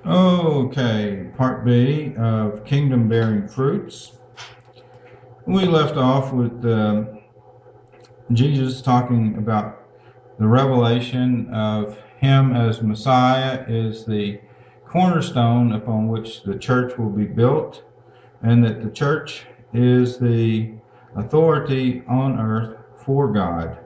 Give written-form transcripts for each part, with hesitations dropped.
Okay, part B of Kingdom Bearing Fruits. We left off with Jesus talking about the revelation of Him as Messiah is the cornerstone upon which the church will be built, and that the church is the authority on earth for God.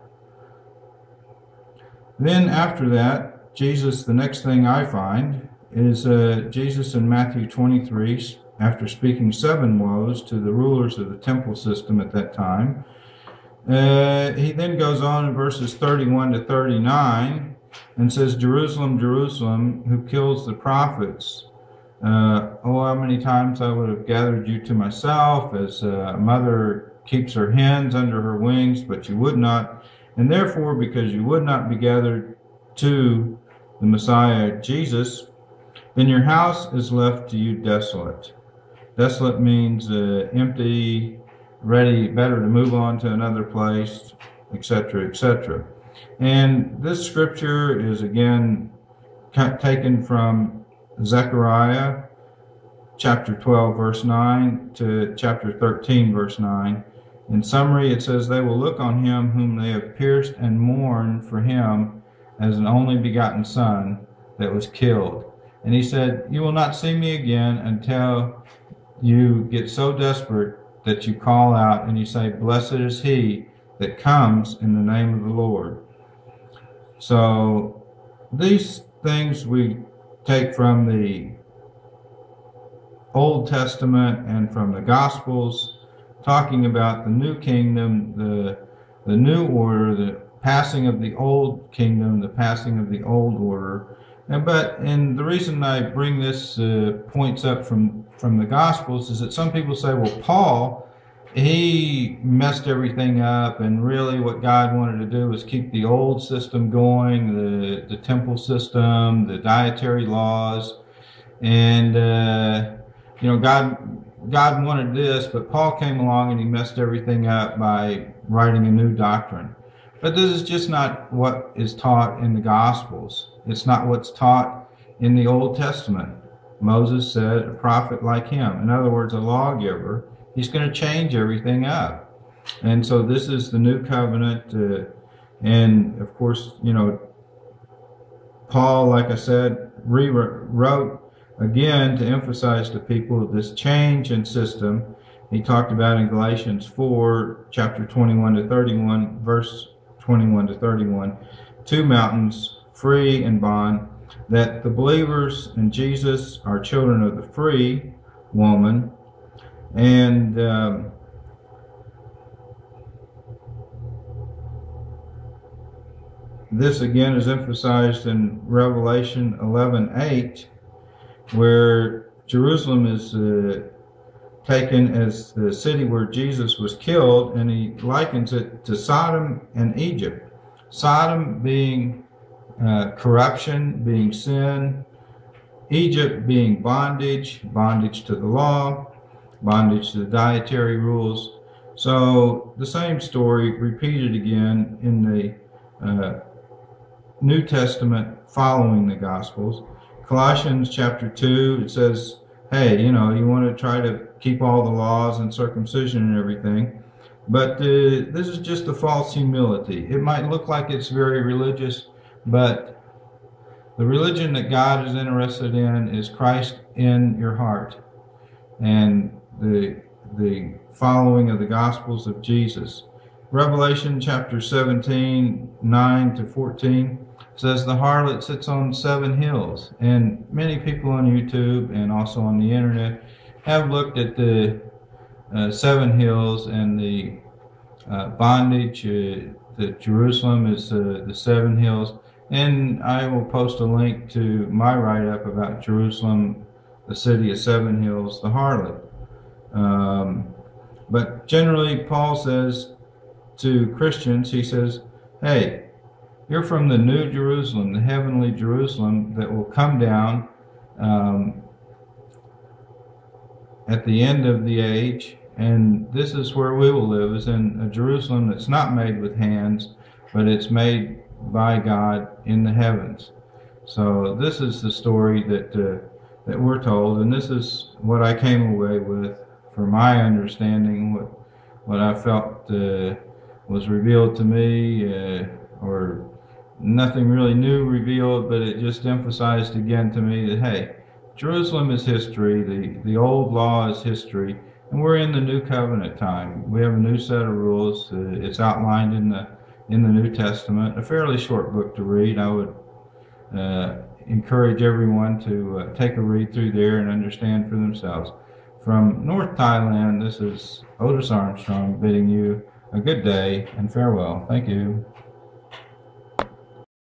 Then after that, Jesus, the next thing I find is Jesus in Matthew 23, after speaking 7 woes to the rulers of the temple system at that time. He then goes on in verses 31 to 39 and says, Jerusalem, Jerusalem, who kills the prophets. Oh, how many times I would have gathered you to myself, as a mother keeps her hens under her wings, but you would not. And therefore, because you would not be gathered to the Messiah, Jesus, then your house is left to you desolate. Desolate means empty, ready, better to move on to another place, etc., etc. And this scripture is again taken from Zechariah chapter 12, verse 9 to chapter 13, verse 9. In summary, it says, they will look on him whom they have pierced and mourn for him as an only begotten son that was killed. And he said, you will not see me again until you get so desperate that you call out and you say, blessed is he that comes in the name of the Lord. So these things we take from the Old Testament and from the Gospels, talking about the new kingdom, the new order, the passing of the old kingdom, the passing of the old order. And the reason I bring this points up from the Gospels is that some people say, well, Paul, he messed everything up, and really what God wanted to do was keep the old system going, the temple system, the dietary laws, and God wanted this, but Paul came along and he messed everything up by writing a new doctrine. But this is just not what is taught in the Gospels. It's not what's taught in the Old Testament. Moses said a prophet like him, in other words, a lawgiver, he's going to change everything up. And so this is the new covenant. And of course, Paul, like I said, rewrote again to emphasize to people this change in system. He talked about in Galatians 4, chapter 21 to 31, verse 21 to 31, 2 mountains, free and bond, that the believers in Jesus are children of the free woman. And this again is emphasized in Revelation 11:8, where Jerusalem is taken as the city where Jesus was killed, and he likens it to Sodom and Egypt. Sodom being corruption, being sin, Egypt being bondage to the law, bondage to the dietary rules. So the same story repeated again in the New Testament following the Gospels. Colossians chapter 2, it says, hey, you want to try to keep all the laws and circumcision and everything, but this is just a false humility. It might look like it's very religious, but the religion that God is interested in is Christ in your heart, and the following of the Gospels of Jesus. Revelation chapter 17, 9 to 14 says the harlot sits on 7 hills. And many people on YouTube and also on the internet have looked at the 7 hills and the bondage that Jerusalem is the 7 hills. And I will post a link to my write-up about Jerusalem, the city of 7 hills, the harlot. But generally, Paul says to Christians, he says, hey, you're from the new Jerusalem, the heavenly Jerusalem that will come down at the end of the age, and this is where we will live, is in a Jerusalem that's not made with hands, but it's made by God in the heavens. So this is the story that that we're told, and this is what I came away with from my understanding, what I felt was revealed to me, or nothing really new revealed, but it just emphasized again to me that, hey, Jerusalem is history, the old law is history, and we're in the new covenant time. We have a new set of rules. It's outlined in the New Testament, a fairly short book to read. I would encourage everyone to take a read through there and understand for themselves. From North Thailand, this is Otis Armstrong bidding you a good day and farewell. Thank you.